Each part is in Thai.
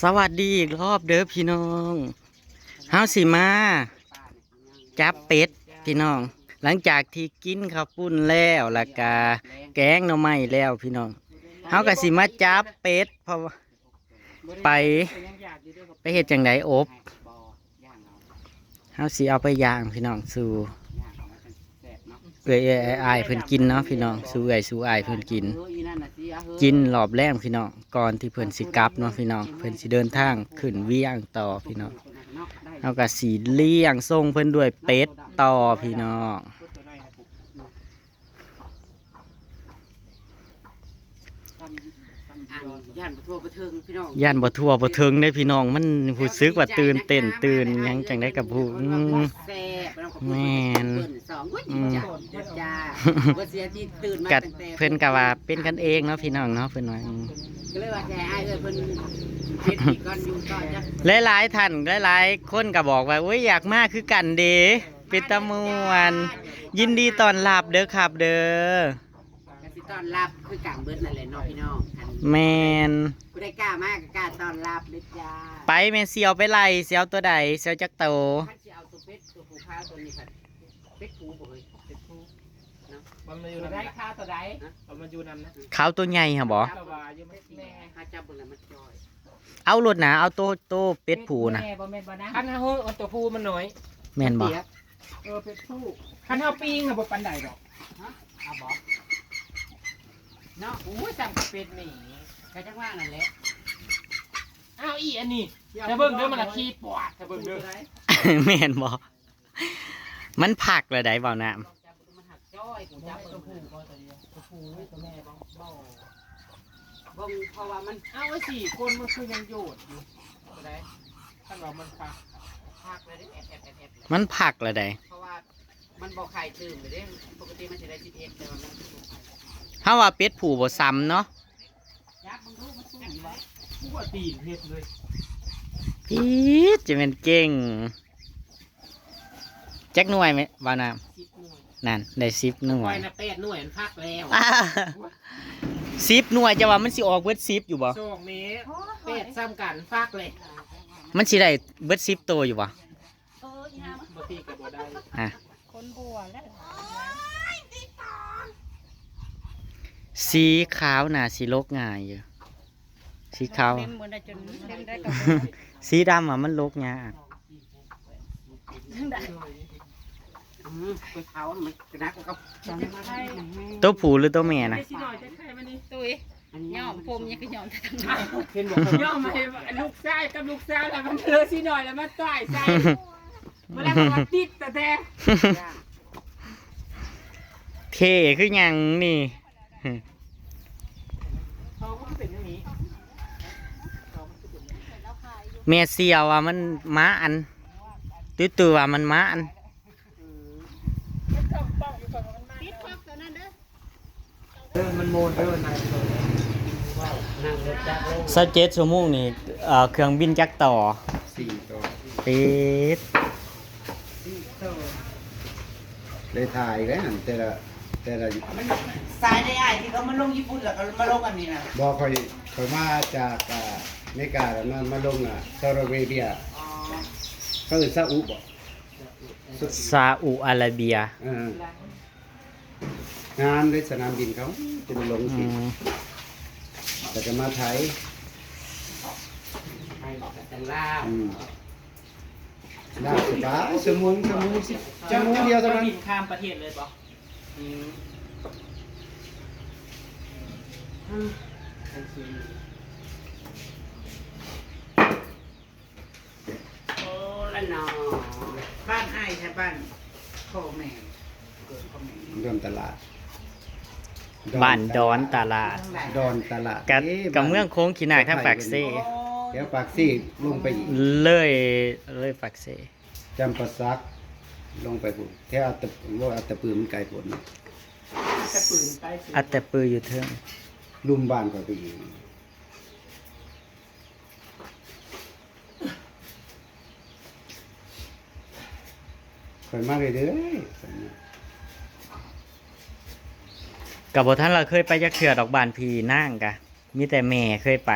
สวัสดีอีกรอบเด้อพี่น้องเฮาสิมาจับเป็ดพี่น้องหลังจากที่กินข้าวปุ้นแล้วแล้วก็แกงหน่อไม้แล้วพี่น้องเฮาก็สิมาจับเป็ดเพราะว่าไปเฮ็ดจังไดอบเฮาสิเอาไปย่างพี่น้องสู่อายเพิ่นกินเนาะพี่น้องสู่อายเพิ่นกินรอบแรกพี่น้องก่อนที่เพิ่นสิกลับเนาะพี่น้องเพิ่นสิเดินทางขึ้นเวียงต่อพี่น้องเฮาก็สิเลี้ยงส่งเพิ่นด้วยเป็ดต่อพี่น้องย่านบ่ทั่วบ่ถึงพี่น้องย่านบ่ทั่วบ่ถึงได้พี่น้องมันรู้สึกว่าตื่นเต้นตื่นหยังจังได๋กับผู้แซ่บแม่นจ้าบ่เสียที่ตื่นมา กัด ตั้งแต่ เพิ่นก็ว่าเป็นกันเองเนาะพี่น้องเนาะเพิ่นว่า ก็เลยว่าแท้อ้ายเพิ่นเฮ็ดอีกก่อนอยู่ต่อจ้ะหลายๆท่านหลายๆคนก็บอกว่าโอ้ยอยากมาคือกันเด้เป็นตะม่วนยินดีต้อนรับเด้อครับเด้อก็สิต้อนรับคือกลางเบิดนั่นแหละเนาะพี่น้องแม่นผู้ใดกล้ามากก็กล้าต้อนรับเด้อจ้าไปแม่เสียวไปไล่เสียวตัวใดเสียวจักโตคันสิเอาตัวเป็ดตัวผู้ค้าตัวนี้ค่ะเป็ดผู้บ่เอ้ยเป็ดผู้เนาะมันมาอยู่นำ ได้ค่าตัวใด เอามาอยู่นำนะ เขาตัวใหญ่ฮะบ่ สบายอยู่ไม่แม่ หาจับบ่แล้วมันจอย เอารถนะเอาโตเป็ดผูนะ แม่บ่แม่นบ่นะ คันเฮาเอาตัวผู้มันน้อย แม่นบ่ เป็นผู้คันเฮาปิ้งอะบ่ปานใดดอก ฮะเอาบ่เนาะอู้จำกับเป็ดนี่ก็จังว่านั่นแหละ อ้าวอีอันนี้ถ้าเบิ่งเด้อมันละขี้ปวดถ้าเบิ่งเด้อ แม่นบ่มันผักเลยได้เบาน้ำ มันหักจ้อยกูจับตัวผู้ก็ตัวเดียวตัวผู้ตัวแม่บ่บ่เพราะว่ามัน อ้าวไอ้4คนมันคือยังโยดอยู่บ่ได้คันว่ามันคัก หักเลยได้แอบ มันผักเลยได้ เพราะว่ามันบ่ไข่ตื่มเลยเด้ปกติมันสิได้11แต่ว่ามันบ่ไข่ ถ้าว่าเป็ดผูบ่ซ้ำเนาะ ยับมึงดูมันสู้อยู่บ่ ผู้ว่าตีนเฮ็ดเลย พีดจะเป็นเก่งแจ็คหน่วยไหมเบาน้ 10หน่วย ำนั่นได้10หน่ ป ว ล่อย ยนะ8หน่วยมันพักแล้ว 10หน่วยจะว่ามันสิออกเบิด10อยู่บ่ 2เมตร เป็ดซ้ำกันฟักเลย มันสิได้เบิด10ตัวอยู่บ่ บ่ตีก็บ่ได้ อ่ะ คนบัวแล้ว สีขาวน่ะสีลกง่ายอยู่สีขาว สีดำอ่ะมันลกยาก ไปเผามันกระดักก็จังมาได้ ตัวผู้หรือตัวแม่นะ สิหน่อยจะใครมานี่ ตุ้ยย่อมผมยังก็ย่อมแต่ทั้งหมด เห็นบ่ย่อมมาให้ลูกชายกับลูกสาวแล้วมันเลอะสิหน่อยแล้วมันต่อยใส่มาแล้วก็ติดแต่ เท่คือหยังนี่ เขาก็เป็นอย่างนี้ แม่เสียวว่ามันม้าอันตัวว่ามันม้าอัน ปิดพอกตัวนั้นเด้อ มันโมนเด้อนาย นั่งรถจักรลง 27ชั่วโมงนี่เครื่องบินจักต่อ 4 ตัว ปิด เลยถ่ายกันแต่ละ สายได้ที่เขามาลงญี่ปุ่นแล้วก็มาลงอันนี้นะ บอกคอยมาจากอเมริกาแล้วมาลงซาอุดิอาระเบียเขาเป็นซาอุบ่ ซาอุอาระเบีย งานในสนามบินเขาจะไปลง อื สิ ม แต่ก็มาไทย ไทยแต่ลาว น่าสบายชั่วโมงเดียวเท่านั้น บินข้ามประเทศเลยป่ะ โอ้ละนอบ้านไอ้แท้บ้านพ่อแม่เกิดพ่อแม่ ดอนตลาด บ้านดอนตลาด ดอนตลาด กับเมืองโค้งขีนากทางปากเซ่ เดี๋ยวปากซี่ลงไปอีก เลยปากเซ่ จำปาสักลงไปพุ่นแถวอัตตปือมันไกลพุ่น จะปืนไปสิ อัตตปืออยู่เทิง ลุ่มบ้านก็ไปอีกคอยมาเรื่อยๆ กับบ่ท่านเราเคยไปจักเทื่อดอกบานพีนั่งกะมีแต่แม่เคยไป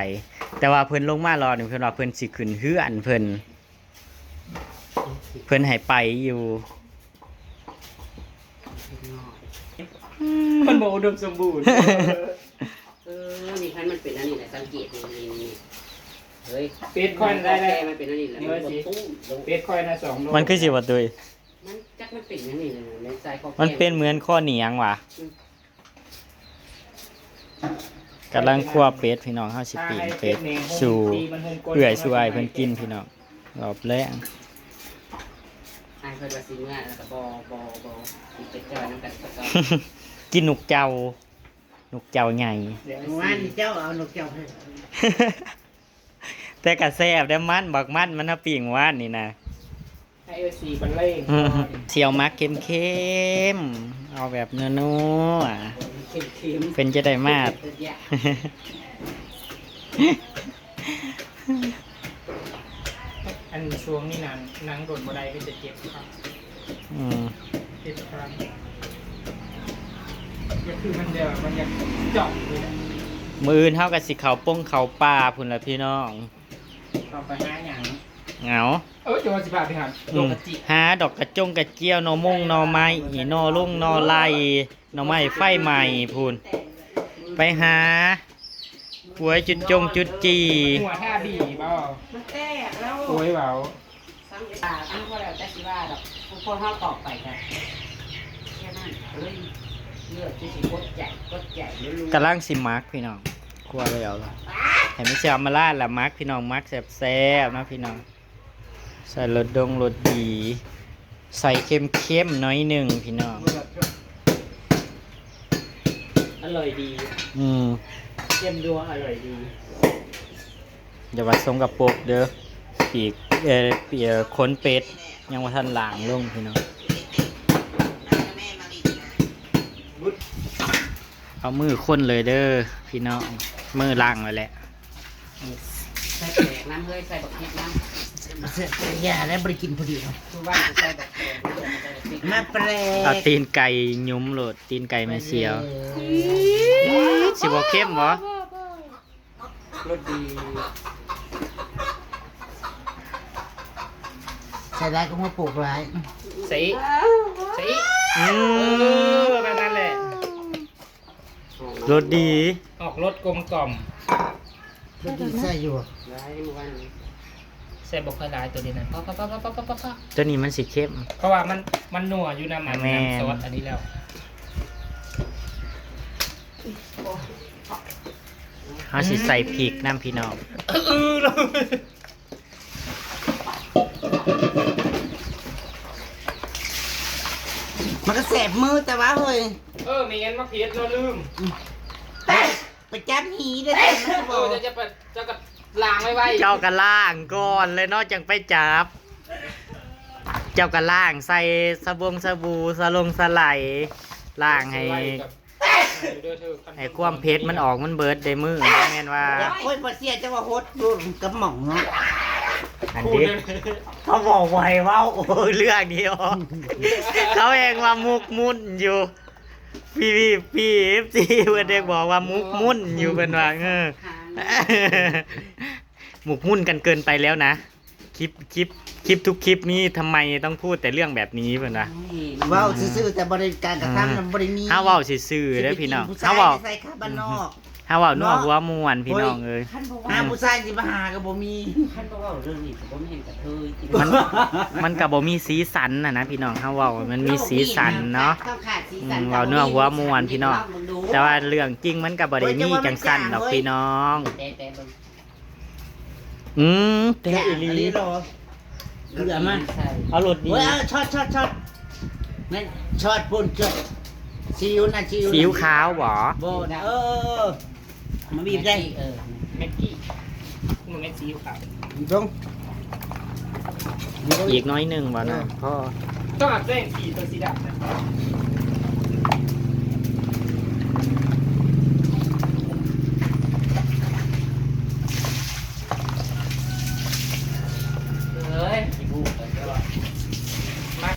แต่ว่าเพิ่นลงมารอนี่เพิ่นว่าเพิ่นสิขึ้นเฮือนเพิ่นให้ไปอยู่ มันบ่อุดมสมบูรณ์ นี่คันมันเป็นอันนี้แหละสังเกตนี่เฮ้ย เป็ดคอยได้ได้ มันเป็นอันนี้แหละ นี่ มั ว่าน สิ ตุ้มลง เป็ดคอยนะ2โล มันคือสิว่าตุย มันจักมันเป็นอันนี้เลยในใจเขา มันเป็นเหมือนข้อเหนียงว่ะกำลังคั่วเป็ดพี่น้องเฮาสิปีนเป็ดสู่เปื่อยสู่อ้ายเพิ่นกินพี่น้องรอบแรก ไอ้เพิ่นว่าสิเมื่อแล้วก็บ่สิไปจอยน้ำกันสักก่อน กินหนุกเจ้าหนุกเจ้าใหญ่ วันเจ้าเอานกเจ้าให้ แต่กะแซ่บได้มันบักมันมันน่ะปิ้งหวานนี่นะ ให้เอซีบันเล่ง เที่ยวมักเค็มๆเอาแบบนัว เค็ม ๆเป็นจะได้มาด อันช่วงนี้หนังโดนบ่ได้ก็จะเจ็บครับ อืม เจ็บครั้งก็คือมันเดียวมันอยากเจาะเลยนะ มื้ออื่นเฮาก็สิเข้าป้งเข้าป่าพุ่นล่ะพี่น้อง ต่อไปหาหยัง เหงา จะว่าสิบาทพี่ครับโลกะจิ หาดอกกระจงกระเจียวหน่อมงหน่อไม้อีหน่อลุงหน่อไล่หน่อไม้ไฟใหม่พุ่นไปหาหวยจุดจงจุดจี หัวท่าบีเปล่า มันแตกแล้ว โอ้ยเปล่า สังเกตอันพอแล้วแต่สิว่าดอกพอเฮาตอบไปกันแค่นั้นเลยเลือดที่สิกดใหญ่รู้ กำลังสิมักพี่น้องครัวเลยเอาละเห็นไม่ใช่เอามาลาดละมักพี่น้องมักแซ่บๆนะพี่น้องใส่รสดงรสดี ใส่เค็มๆน้อยหนึ่งพี่น้อง อร่อยดี อืม เยี่ยมดัวอร่อยดี อย่าวัดสมกับปกเด้อปีกปีกขนเป็ดยังว่าท่านหลางลงพี่น้องเอามือค้นเลยเด้อพี่น้องมือล้างไว้แหละ ใส่แตกน้ำเฮ้ยใส่บักพริกน้ำ อย่าแล้วบริกินพอดีครับ คือว่าใส่บักพริก มาแปล เอา ก ตีนไก่ยุ้มโหลดตีนไก่แม่เสียวสิบ่เข้มบ่ รสดี ใส่ได้ก็มาปลูกร้าย สีแบบนั้นแหละ รสดี ออกรสกลมกล่อม พอดีใส่อยู่ ได้เมื่อวาน ใส่บกค่อยหลายตัวเดียวนั้นป๊อป ตัวนี้มันสิเข้ม เพราะว่ามันนัวอยู่น้ำมัน แม่ น้ำซอสอันนี้แล้ว เขาสิใส่พริกน้ำพี่น้อง มันก็แสบมือแต่ว่าเฮ้ย มีงั้นมาเพียรเราลืม ไปจับหีได้ไหมนะบ เอ อ อก จะกับล้างไว้ เจ้ากระล่างก่อนเลยเนอกจังไปจับ เจ้ากระล่างใส่สบู่สลงสไลด์ล่างให้ความเผ็ดมันออกมันเบิดได้มือแม่นว่า อยากโอ้ยปเสียจะว่าโฮดดูกับหม่องเนาะ อันนี้เขาบอกไว้ว่าโอ้ยเรื่องนี้อ๋อเขาเองว่ามุกมุ่นอยู่พี่FG เพื่อนเด็กบอกว่ามุกมุ่นอยู่เป็นว่าหมุกมุ่นกันเกินไปแล้วนะคลิปทุกคลิปนี้ทำไมต้องพูดแต่เรื่องแบบนี้เพื่อนวะ เว้าซื่อๆแต่บริการกระทำมันบริมี ถ้าเว้าซื่อๆเด้อพี่น้อง ผู้ชา ถ้าย เว้า ใส่ข้าบ้านนอก ถ้าเว้านัวหัวม่วนพี่น้องเอ้ย ท่านบอก หา ว่า ผู้ชายสิมาหาก็บ่มี ท่านบอกว่าเรื่องนี้ผมเห็นกับเธอจริง มันก็บ่มีสีสันนะพี่น้องถ้าเว้ามันมีสีสันเนาะ ต้องขาดสีสัน เว้าเนื้อหัวม่วนพี่น้อง แต่ว่าเรื่องจริงมันก็บ่ได้มีจังสั้นดอกพี่น้อง แต่เบิ่ง แต่อีหลี อันนี้เหรอเกลือมา ใช่ เอารสดี เฮ้ยเอาช็อตนั่นช็อตปุ่นช็อตซีอิ๊วนะซีอิ๊วนะ สีอิ๊วขาวบ่ โบนะมาบีบได้ เม็ดกี้มันเม็ดซีอิ๊วขาว บีบตรง อีกน้อยหนึงบ่นะพ่อ ต้องอัดแป้งสีตัวสีดำนะเฮ้ยมาก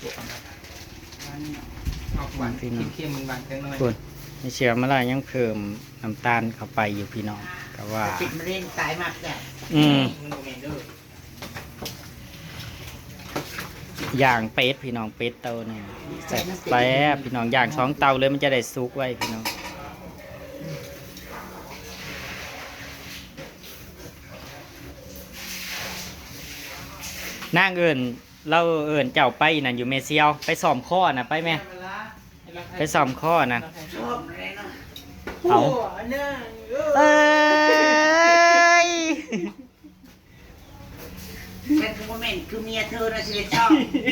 ออกหวานเข้มๆมันหวานจังหน่อย คุณไม่เชื่อเมื่อไหรยังเพิ่มน้ำตาลเข้าไปอยู่พี่น้องก ก็ว่า ติดมะเร็งตายมากจ้ะ อืม มันโมเมนเดอร์ ย่างเป็ดพี่น้องเป็ดเตาเนี่ยแซ่บแป๊บพี่น้องย่าง2เตาเลยมันจะได้สุกไว้พี่น้องนางเอิญเราเอิญเจ้าไปนั่นอยู่เมเซียวไปซ่อมข้อน่ะไปแม่ไปซ่อมข้อน่ะ ชอบเลยเนาะ เอาเอ้ย แต่คือโมเมนต์คือเมียเธอนะสิชอบ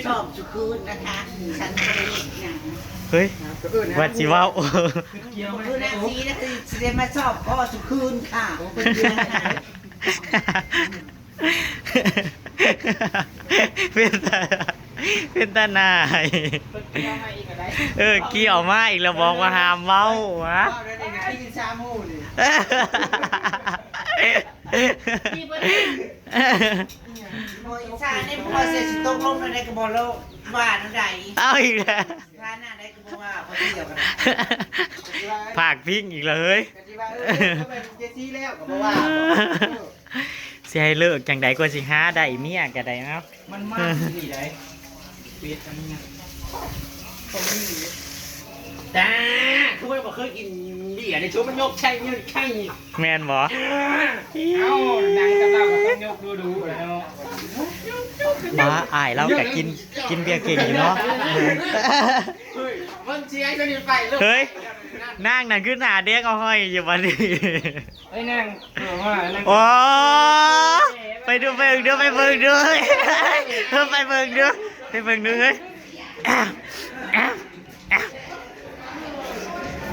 ชอบสุคืนนะคะฉันไม่ได้อย่าง เฮ้ยวัดสิเว้า คือนาทีนะคือสิมาชอบพ่อสุคืนค่ะ เป็นตาหนาย เกี่ยวมาอีกอะไร เกี่ยวมาอีกแล้วบอกว่าห้ามเมาวะ พี่เปิ้ล โมยชาเนี่ยพอเสร็จสิตกลงในกระบอกแล้วว่านั่นใด เอาอีกแล้ว ชาหน้าได้กระบอกว่าเขาเดียวกัน ผากพิงอีกเลย สิให้เลิกจังใดกว่าสิหาได้เมียก็ได้เนาะ มันมากสิได้เป็ดอันนี้ จ้าคือว่าเคยกินเบียร์ในช่วงมันยกใช่ยืดไข่ แม่นบ่ เอ้านางกับเราก็ต้องยกดูแล้ว บ้าอ้ายเราก็กินเบียร์เก่งอยู่เนาะ มันเชียร์จนไปเลย เฮ้ยนางนั่นคือหน้าเด็กเอาห้อยอยู่บัดนี้ ไอ้นางว่านั่ง โอ้ไปดูไปเบิ่งดูไปเบิ่งดูไปเบิ่งดูไปเบิ่งดูเฮ้ย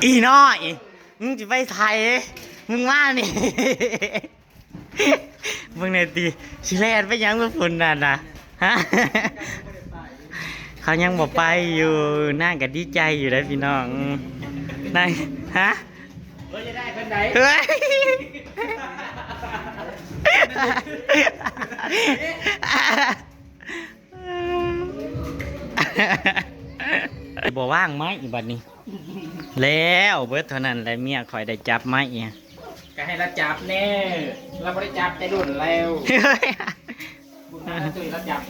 อีน้อยมึงจะไปไทยมึงว่านี่มึงเนี่ยตีชิแลนไปยังมึงฝุ่นนั่นนะฮะเขายังบอกไปอยู่นั่งกันดีใจอยู่ได้พี่น้องนั่งฮะ จะได้เป็นไหน เฮ้ยบ่ว่างไหมอีบัดนี้ แล้วเบิดเท่านั้นแหละเมียคอยได้จับไหมเนี่ย ก็ให้เราจับแน่เราไม่ได้จับใจดุนแล้วบุญนาตื่นเราจับ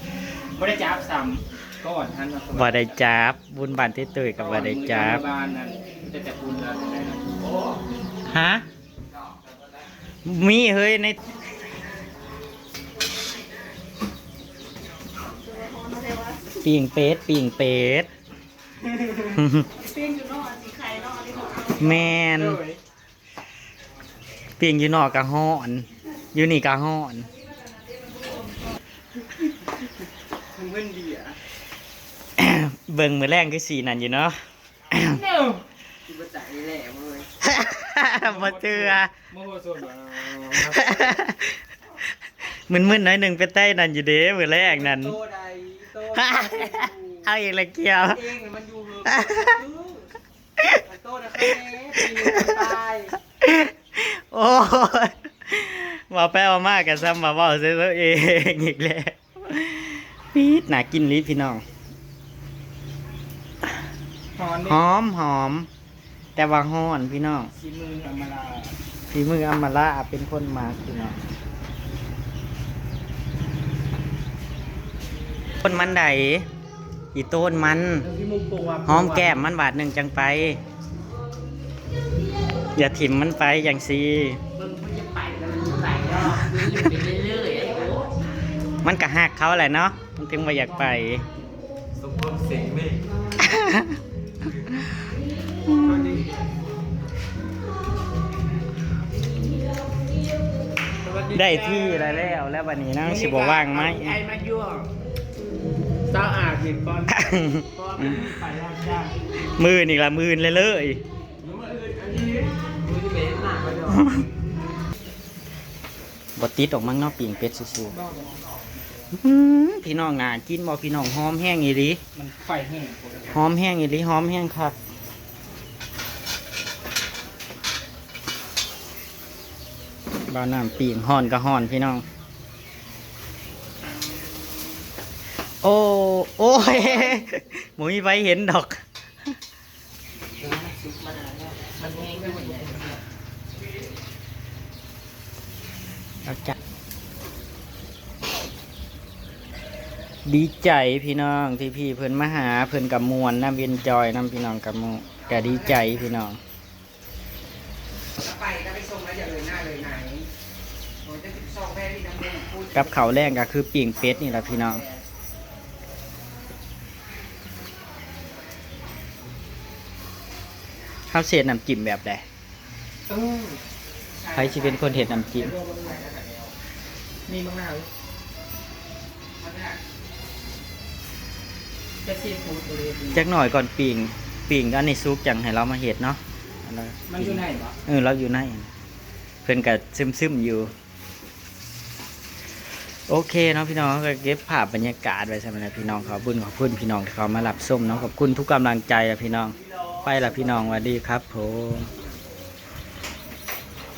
ไม่ได้จับซ้ำก่อนท่าน บ่ได้จับบุญบานที่ตื่นกับบ่ได้จับ บ้านนั้นจะแต่บุญเรา ฮะมีเฮ้ยในปิ่งเป็ดปิ่งเป็ด ปิ้งอยู่นอกสีไข่นอกอันนี้ของเรา แมนปิ่งอยู่นอกกะฮ้อนอยู่นี่กะฮ้อน เงินดีอ่ะ เบิ่งมือแรงคือสีนั่นอยู่เนาะ เนาะคิดว่าใจแหล่เลย บ่เตือ โมโหส่วน มึนๆหน่อยหนึ่งไปใต้นั่นอยู่เด้มือแรกนั่น โตใดโต เอาอีกและเกี่ยว เองมันอยู่โตนะครับแม่ปีตาย โอ้ยว่าแป้วมากกันซ้ำมาเว่าเสียเองอีกแล้วปี๊ดน่ากินลิพี่น้อง หอน หอมหอม แต่ว่าฮ้อนพี่น้อง สีมืออำมาลา ฝีมืออำมาลาเป็นคนมาพี่น้องต้นมันใดอีต้นมัน พี่มุกปัว หอมแก้มมันบาทหนึ่งจังไป อย่าถิ่มมันไปอย่างซี มึงมันจะไปแล้วมันจะไปก็มันอยู่ไปเรื่อยๆไอ้โอ้ มันก็หักเขาแหละเนาะมันจึงมาอยากไป สมบูรณ์เสียงนี่ ได้ที่แล้ววันนี้นะสิบว่างไหม ไอ้มายั่วสาวอาเห็นบอลก็ไปรอดจ้า มือนี่ละมืนเลย บดติดออกมั้งเนาะปิ่งเป็ดสู้ๆพี่น้องน่ากินบ่พี่น้องหอมแห้งอีหลี มันไฟแห้ง หอมแห้งอีหลีหอมแห้งครับบ้านน้ำปิ่งห่อนก็ห่อนพี่น้องโอ้ยหมูมีไว้เห็นดอก มันแห้งไปหมดเลย เอาจ้ะดีใจพี่น้องที่พี่เพิ่นมาหาเพิ่นกับมวลน้ำเวียนจอยน้ำพี่น้องกับมูก็ดีใจพี่น้อง ไปก็ไปส่งแล้วอย่าเลยหน้าเลยไหนโอ้จะติดซองแม่ที่น้ำแดงพูด กับเขาวแรกก็คือปิ่งเป็ดนี่แหละพี่น้องข้าวเศษน้ำจิ้มแบบใดใครสิเป็นคนเห็ดน้ำจิ้ม มีมะนาวจะซีฟู้ดเลย จักหน่อยก่อนปิ่งอันนี้ซุกจังให้เรามาเห็ดเนาะอันนั้น มันอยู่ไหนวะ เราอยู่ในเพิ่นก็ซึมๆอยู่ โอเคเนาะพี่น้องก็เก็บภาพบรรยากาศไว้สำหรับพี่น้องขอบคุณพี่น้องที่เขามารับชมเนาะขอบคุณทุกกำลังใจละพี่น้องไปละพี่น้องสวัสดีครับผม